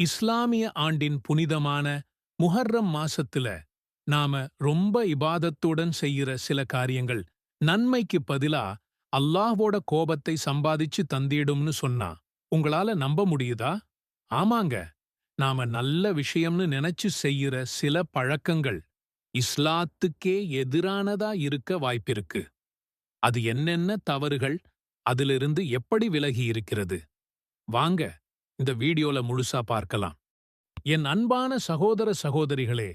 இஸ்லாமிய ஆண்டின் புனிதமான முஹர்ரம் மாசத்துல நாம ரொம்ப இபாதத்துடன் செய்யற சில காரியங்கள் நன்மைக்கு பதிலா அல்லாஹ்வோட கோபத்தை சம்பாதிச்சு தந்திடும்னு சொன்னா உங்களால நம்ப முடியுதா? ஆமாங்க, நாம நல்ல விஷயம்னு நினைச்சு செய்யற சில பழக்கங்கள் இஸ்லாத்துக்கே எதிரானதா இருக்க வாய்ப்பிருக்கு. அது என்னென்ன தவறுகள், அதிலிருந்து எப்படி விலகி இருக்கிறது? வாங்க இந்த வீடியோல முழுசா பார்க்கலாம். என் அன்பான சகோதர சகோதரிகளே,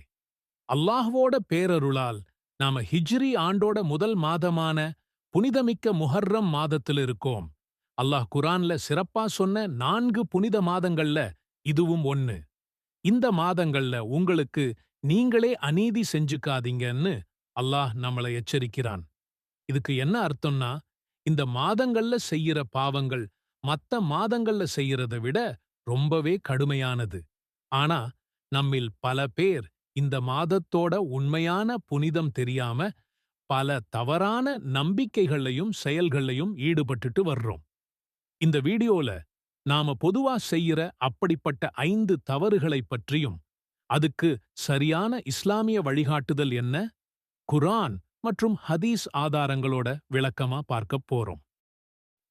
அல்லாஹ்வோட பேரருளால் நாம ஹிஜ்ரி ஆண்டோட முதல் மாதமான புனிதமிக்க முஹர்ரம் மாதத்தில் இருக்கோம். அல்லாஹ் குர்ஆன்ல சிறப்பா சொன்ன 4 புனித மாதங்கள்ல இதுவும் ஒன்னு. இந்த மாதங்கள்ல உங்களுக்கு நீங்களே அநீதி செஞ்சுக்காதீங்கன்னு அல்லாஹ் நம்மளை எச்சரிக்கிறான். இதுக்கு என்ன அர்த்தம்னா, இந்த மாதங்கள்ல செய்யற பாவங்கள் மத்த மாதங்கள்ல செய்யறத விட ரொம்பவே கடுமையானது. ஆனா நம்மில் பல பேர் இந்த மாதத்தோட உண்மையான புனிதம் தெரியாம பல தவறான நம்பிக்கைகள்லயும் செயல்கள்லயும் ஈடுபட்டுட்டு வர்றோம். இந்த வீடியோல நாம பொதுவா செய்யற அப்படிப்பட்ட 5 தவறுகளைப் பற்றியும், அதுக்கு சரியான இஸ்லாமிய வழிகாட்டுதல் என்ன, குர்ஆன் மற்றும் ஹதீஸ் ஆதாரங்களோட விளக்கமா பார்க்கப் போறோம்.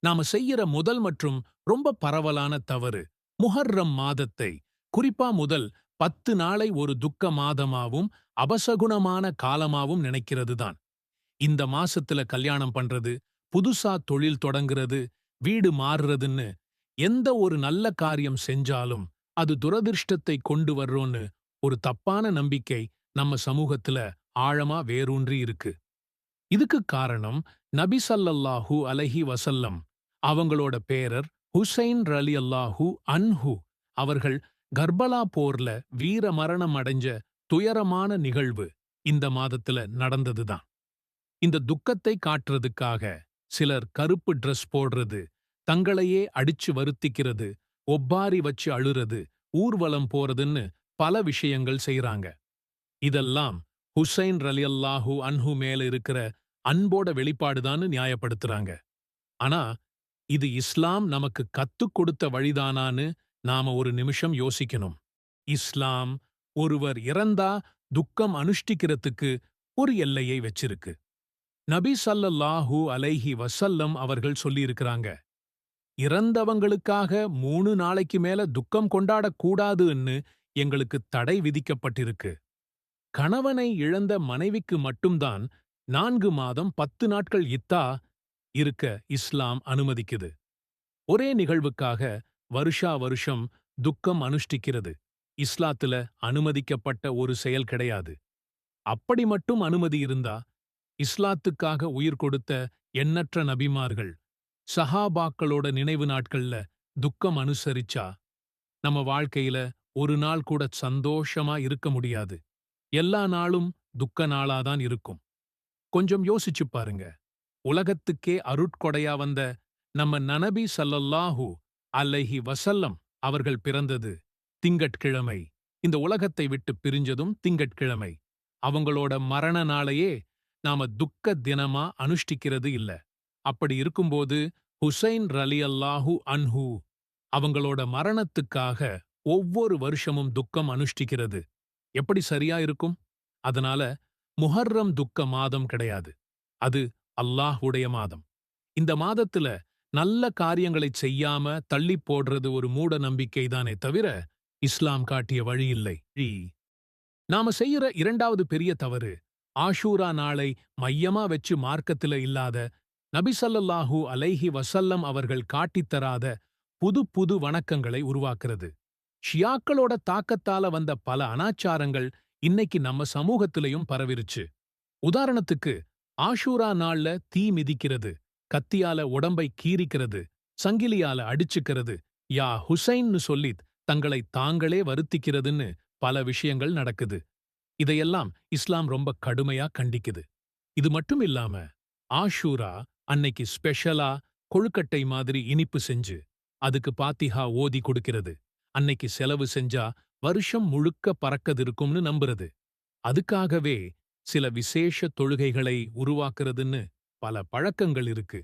நாம செய்யற முதல் மற்றும் ரொம்ப பரவலான தவறு, முஹர்ரம் மாதத்தை, குறிப்பா முதல் 10 நாளை ஒரு துக்க மாதமாவும் அபசகுனமான காலமாவும் நினைக்கிறதுதான். இந்த மாசத்துல கல்யாணம் பண்றது, புதுசா தொழில் தொடங்குறது, வீடு மாறுறதுன்னு எந்த ஒரு நல்ல காரியம் செஞ்சாலும் அது துரதிர்ஷ்டத்தை கொண்டு வர்றோன்னு ஒரு தப்பான நம்பிக்கை நம்ம சமூகத்துல ஆழமா வேரூன்றி இருக்கு. இதுக்கு காரணம் நபி ஸல்லல்லாஹு அலைஹி வஸல்லம் அவங்களோட பேரர் ஹுசைன் ரலியல்லாஹு அன்ஹு அவர்கள் கர்பலா போர்ல வீர மரணம் அடைஞ்ச துயரமான நிகழ்வு இந்த மாதத்துல நடந்ததுதான். இந்த துக்கத்தை காட்டுறதுக்காக சிலர் கருப்பு ட்ரெஸ் போடுறது, தங்களையே அடிச்சு வருத்திக்கிறது, ஒப்பாரி வச்சு அழுறது, ஊர்வலம் போறதுன்னு பல விஷயங்கள் செய்றாங்க. இதெல்லாம் ஹுசைன் ரலியல்லாஹு அன்ஹு மேல இருக்கிற அன்போட வெளிப்பாடுதான்னு நியாயப்படுத்துறாங்க. ஆனா இது இஸ்லாம் நமக்கு கத்துக் கொடுத்த வழிதானான்னு நாம ஒரு நிமிஷம் யோசிக்கணும். இஸ்லாம் ஒருவர் இறந்தா துக்கம் அனுஷ்டிக்கிறதுக்கு ஒரு எல்லையை வச்சிருக்கு. நபி ஸல்லல்லாஹு அலைஹி வஸல்லம் அவர்கள் சொல்லியிருக்கிறாங்க, இறந்தவங்களுக்காக 3 நாளைக்கு மேல துக்கம் கொண்டாடக் கூடாதுன்னு எங்களுக்கு தடை விதிக்கப்பட்டிருக்கு. கணவனை இழந்த மனைவிக்கு மட்டும்தான் 4 மாதம் 10 நாட்கள் இத்தா இருக்க இஸ்லாம் அனுமதிக்குது. ஒரே நிகழ்வுக்காக வருஷா வருஷம் துக்கம் அனுஷ்டிக்கிறது இஸ்லாத்துல அனுமதிக்கப்பட்ட ஒரு செயல் கிடையாது. அப்படி மட்டும் அனுமதி இருந்தா, இஸ்லாத்துக்காக உயிர் கொடுத்த எண்ணற்ற நபிமார்கள், சஹாபாக்களோட நினைவு நாட்கள்ல துக்கம் அனுசரிச்சா, நம்ம வாழ்க்கையில ஒரு நாள் கூட சந்தோஷமா இருக்க முடியாது. எல்லா நாளும் துக்க நாளாதான் இருக்கும். கொஞ்சம் யோசிச்சுப் பாருங்க. உலகத்துக்கே அருட்கொடையா வந்த நம்ம நபி ஸல்லல்லாஹு அலைஹி வஸல்லம் அவர்கள் பிறந்தது திங்கட்கிழமை. இந்த உலகத்தை விட்டு பிரிஞ்சதும் திங்கட்கிழமை. அவங்களோட மரண நாளையே நாம துக்க தினமா அனுஷ்டிக்கிறது இல்ல. அப்படி இருக்கும்போது ஹுசைன் ரலியல்லாஹு அன்ஹு அவங்களோட மரணத்துக்காக ஒவ்வொரு வருஷமும் துக்கம் அனுஷ்டிக்கிறது எப்படி சரியா இருக்கும்? அதனால முஹர்ரம் துக்க மாதம் கிடையாது. அது அல்லாஹ்வுடைய மாதம். இந்த மாதத்துல நல்ல காரியங்களைச் செய்யாம தள்ளிப் போடுறது ஒரு மூட நம்பிக்கைதானே தவிர இஸ்லாம் காட்டிய வழி இல்லை. நாம செய்யற 2வது பெரிய தவறு, ஆஷூரா நாளை மையமா வச்சு மார்க்கத்துல இல்லாத, நபி ஸல்லல்லாஹு அலைஹி வஸல்லம் அவர்கள் காட்டித் தராத புது புது வணக்கங்களை உருவாக்குறது. ஷியாக்களோட தாக்கத்தால வந்த பல அனாச்சாரங்கள் இன்னைக்கு நம்ம சமூகத்திலையும் பரவிருச்சு. உதாரணத்துக்கு, ஆஷூரா நாள்ல தீ மிதிக்கிறது, கத்தியால உடம்பை கீறிக்கிறது, சங்கிலியால அடிச்சுக்கிறது, யா ஹுசைன்னு சொல்லித் தங்களை தாங்களே வருத்திக்கிறதுன்னு பல விஷயங்கள் நடக்குது. இதையெல்லாம் இஸ்லாம் ரொம்ப கடுமையா கண்டிக்குது. இது மட்டும் இல்லாம, ஆஷூரா அன்னைக்கு ஸ்பெஷலா கொழுக்கட்டை மாதிரி இனிப்பு செஞ்சு, அதுக்கு பாத்திஹா ஓதி கொடுக்கிறது. அன்னைக்கு செலவு செஞ்சா வருஷம் முழுக்க பறக்கதிருக்கும்னு நம்புறது. அதுக்காகவே சில விசேஷ தொழுகைகளை உருவாக்குறதுன்னு பல பழக்கங்கள் இருக்கு.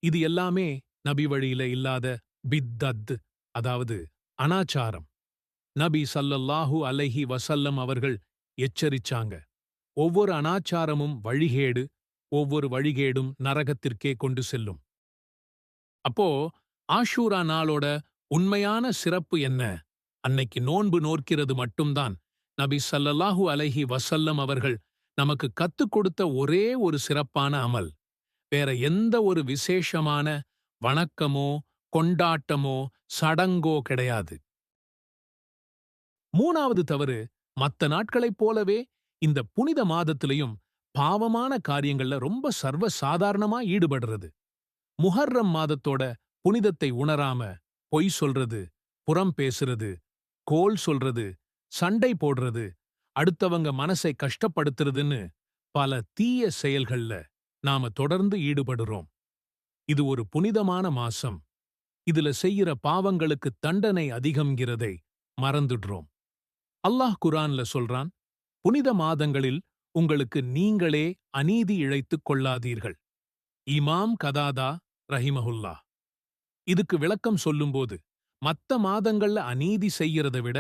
இது எல்லாமே நபி வழியில இல்லாத பித்தத், அதாவது அனாச்சாரம். நபி ஸல்லல்லாஹு அலைஹி வஸல்லம் அவர்கள் எச்சரிச்சாங்க. ஒவ்வொரு அனாச்சாரமும் வழிகேடு, ஒவ்வொரு வழிகேடும் நரகத்திற்கே கொண்டு செல்லும். அப்போ ஆஷூரா நாளோட உண்மையான சிறப்பு என்ன? அன்னைக்கு நோன்பு நோற்கிறது மட்டும்தான் நபி ஸல்லல்லாஹு அலைஹி வஸல்லம் அவர்கள் நமக்கு கத்துக் கொடுத்த ஒரே ஒரு சிறப்பான அமல். வேற எந்த ஒரு விசேஷமான வணக்கமோ, கொண்டாட்டமோ, சடங்கோ கிடையாது. 3வது தவறு, மத்த நாட்களைப் போலவே இந்த புனித மாதத்திலையும் பாவமான காரியங்கள்ல ரொம்ப சர்வ சாதாரணமா ஈடுபடுறது. முஹர்ரம் மாதத்தோட புனிதத்தை உணராம பொய் சொல்றது, புறம் பேசுறது, கோள் சொல்றது, சண்டை போடுறது, அடுத்தவங்க மனசை கஷ்டப்படுத்துறதுன்னு பல தீய செயல்கள்ல நாம தொடர்ந்து ஈடுபடுறோம். இது ஒரு புனிதமான மாசம். இதுல செய்யற பாவங்களுக்கு தண்டனை அதிகம்ங்கிறதை மறந்துடுறோம். அல்லாஹ் குர்ஆன்ல சொல்றான், புனித மாதங்களில் உங்களுக்கு நீங்களே அநீதி இழைத்துக் கொள்ளாதீர்கள். இமாம் கதாதா ரஹிமஹுல்லாஹ் இதுக்கு விளக்கம் சொல்லும்போது, மத்த மாதங்கள்ல அநீதி செய்யறத விட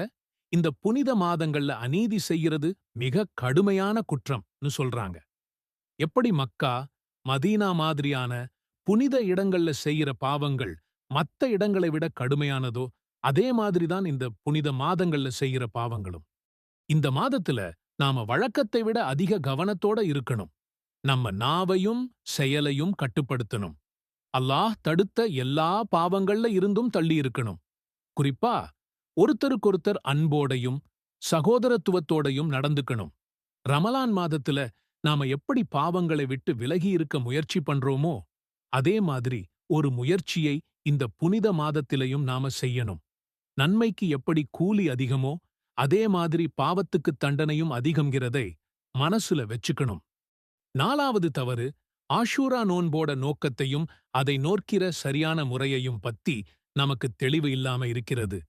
இந்த புனித மாதங்கள்ல அநீதி செய்யறது மிக கடுமையான குற்றம்னு சொல்றாங்க. எப்படி மக்கா, மதீனா மாதிரியான புனித இடங்கள்ல செய்யற பாவங்கள் மத்த இடங்களை விட கடுமையானதோ, அதே மாதிரிதான் இந்த புனித மாதங்கள்ல செய்யற பாவங்களும். இந்த மாதத்துல நாம வழக்கத்தை விட அதிக கவனத்தோட இருக்கணும். நம்ம நாவையும் செயலையும் கட்டுப்படுத்தணும். அல்லாஹ் தடுத்த எல்லா பாவங்கள்ல இருந்தும் தள்ளி இருக்கணும். குறிப்பா ஒருத்தருக்கொருத்தர் அன்போடையும் சகோதரத்துவத்தோடையும் நடந்துக்கணும். ரமலான் மாதத்துல நாம எப்படி பாவங்களை விட்டு விலகி இருக்க முயற்சி பண்றோமோ, அதே மாதிரி ஒரு முயற்சியை இந்த புனித மாதத்திலையும் நாம செய்யணும். நன்மைக்கு எப்படி கூலி அதிகமோ, அதே மாதிரி பாவத்துக்கு தண்டனையும் அதிகம்ங்கிறதை மனசுல வெச்சுக்கணும். 4வது தவறு, ஆஷூரா நோன்போட நோக்கத்தையும் அதை நோக்கிற சரியான முறையையும் பத்தி நமக்கு தெளிவு இல்லாம இருக்கிறது.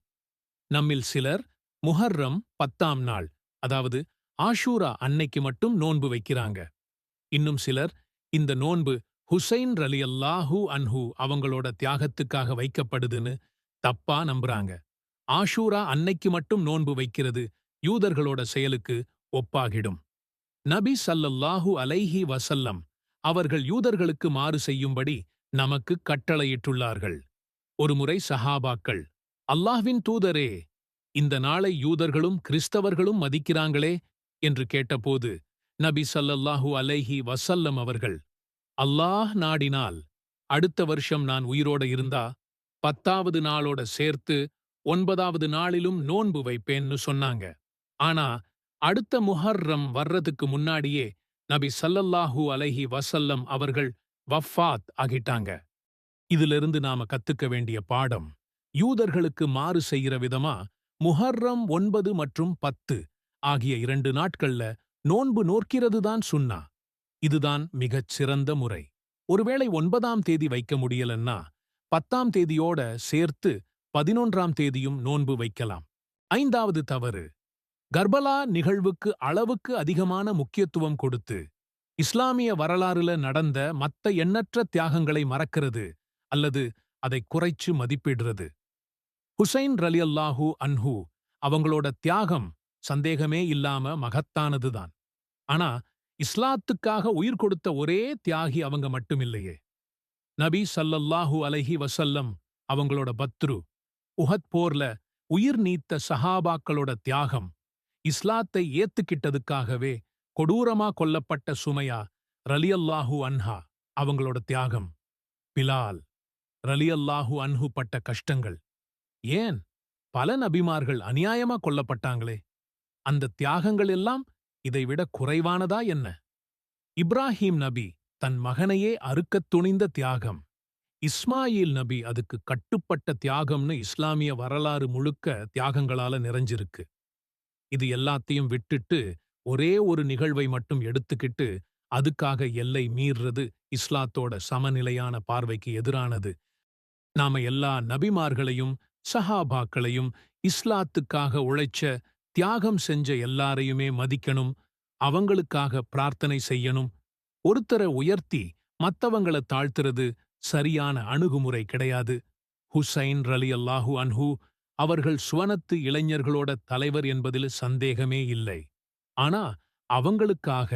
நம்மில் சிலர் முஹர்ரம் 10ஆம் நாள், அதாவது ஆஷூரா அன்னைக்கு மட்டும் நோன்பு வைக்கிறாங்க. இன்னும் சிலர் இந்த நோன்பு ஹுசைன் ரலியல்லாஹு அன்ஹு அவங்களோட தியாகத்துக்காக வைக்கப்படுதுன்னு தப்பா நம்புறாங்க. ஆஷூரா அன்னைக்கு மட்டும் நோன்பு வைக்கிறது யூதர்களோட செயலுக்கு ஒப்பாகிடும். நபி ஸல்லல்லாஹு அலைஹி வஸல்லம் அவர்கள் யூதர்களுக்கு மாறு செய்யும்படி நமக்கு கட்டளையிட்டுள்ளார்கள். ஒருமுறை சஹாபாக்கள், அல்லாஹ்வின் தூதரே, இந்த நாளை யூதர்களும் கிறிஸ்தவர்களும் மதிக்கிறாங்களே என்று கேட்டபோது நபி ஸல்லல்லாஹு அலைஹி வஸல்லம் அவர்கள், அல்லாஹ் நாடினால் அடுத்த வருஷம் நான் உயிரோட இருந்தா 10வது நாளோட சேர்த்து 9வது நாளிலும் நோன்பு வைப்பேன்னு சொன்னாங்க. ஆனா அடுத்த முஹர்ரம் வர்றதுக்கு முன்னாடியே நபி ஸல்லல்லாஹு அலைஹி வஸல்லம் அவர்கள் வஃபாத் ஆகிட்டாங்க. இதிலிருந்து நாம கத்துக்க வேண்டிய பாடம், யூதர்களுக்கு மாறு செய்கிற விதமா முஹர்ரம் 9 மற்றும் 10 ஆகிய 2 நாட்கள்ல நோன்பு நோற்கிறதுதான் சுன்னா. இதுதான் மிகச் சிறந்த முறை. ஒருவேளை 9ஆம் தேதி வைக்க முடியலன்னா 10ஆம் தேதியோட சேர்த்து 11ஆம் தேதியும் நோன்பு வைக்கலாம். 5வது தவறு, கர்பலா நிகழ்வுக்கு அளவுக்கு அதிகமான முக்கியத்துவம் கொடுத்து இஸ்லாமிய வரலாறுல நடந்த மத்த எண்ணற்ற தியாகங்களை மறக்கிறது அல்லது அதை குறைச்சு மதிப்பிடுறது. ஹுசைன் ரலியல்லாஹு அன்ஹு அவங்களோட தியாகம் சந்தேகமே இல்லாம மகத்தானதுதான். ஆனா இஸ்லாத்துக்காக உயிர் கொடுத்த ஒரே தியாகி அவங்க மட்டுமில்லையே. நபி ஸல்லல்லாஹு அலைஹி வஸல்லம் அவங்களோட பத்ரு, உஹத் போர்ல உயிர் நீத்த சஹாபாக்களோட தியாகம், இஸ்லாத்தை ஏத்துக்கிட்டதுக்காகவே கொடூரமா கொல்லப்பட்ட சுமையா ரலியல்லாஹு அன்ஹா அவங்களோட தியாகம், பிலால் ரலியல்லாஹு அன்ஹு பட்ட கஷ்டங்கள், ஏன் பல நபிமார்கள் அநியாயமா கொல்லப்பட்டாங்களே, அந்த தியாகங்கள் எல்லாம் இதைவிட குறைவானதா என்ன? இப்ராஹீம் நபி தன் மகனையே அறுக்கத் துணிந்த தியாகம், இஸ்மாயில் நபி அதுக்கு கட்டுப்பட்ட தியாகம்னு இஸ்லாமிய வரலாறு முழுக்க தியாகங்களால நிறைஞ்சிருக்கு. இது எல்லாத்தையும் விட்டுட்டு ஒரே ஒரு நிகழ்வை மட்டும் எடுத்துக்கிட்டு அதுக்காக எல்லை மீறுறது இஸ்லாத்தோட சமநிலையான பார்வைக்கு எதிரானது. நாம எல்லா நபிமார்களையும் சஹாபாக்களையும் இஸ்லாத்துக்காக உழைச்ச தியாகம் செஞ்ச எல்லாரையுமே மதிக்கணும், அவங்களுக்காக பிரார்த்தனை செய்யணும். ஒருத்தரை உயர்த்தி மத்தவங்கள தாழ்த்துறது சரியான அணுகுமுறை கிடையாது. ஹுசைன் ரலியல்லாஹு அன்ஹு அவர்கள் சுவனத்து இளைஞர்களோட தலைவர் என்பதில் சந்தேகமே இல்லை. ஆனா அவங்களுக்காக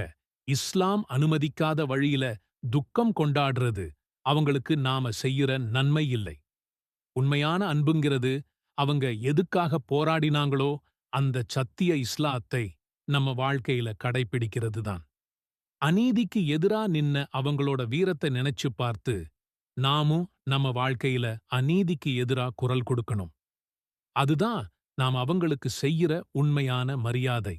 இஸ்லாம் அனுமதிக்காத வழியில துக்கம் கொண்டாடுறது அவங்களுக்கு நாம செய்யற நன்மை இல்லை. உண்மையான அன்புங்கிறது அவங்க எதுக்காக போராடினாங்களோ அந்த சத்திய இஸ்லாத்தை நம்ம வாழ்க்கையில கடைப்பிடிக்கிறது தான். அநீதிக்கு எதிரா நின்ன அவங்களோட வீரத்தை நினைச்சு பார்த்து நாமும் நம்ம வாழ்க்கையில அநீதிக்கு எதிரா குரல் கொடுக்கணும். அதுதான் நாம் அவங்களுக்கு செய்யற உண்மையான மரியாதை.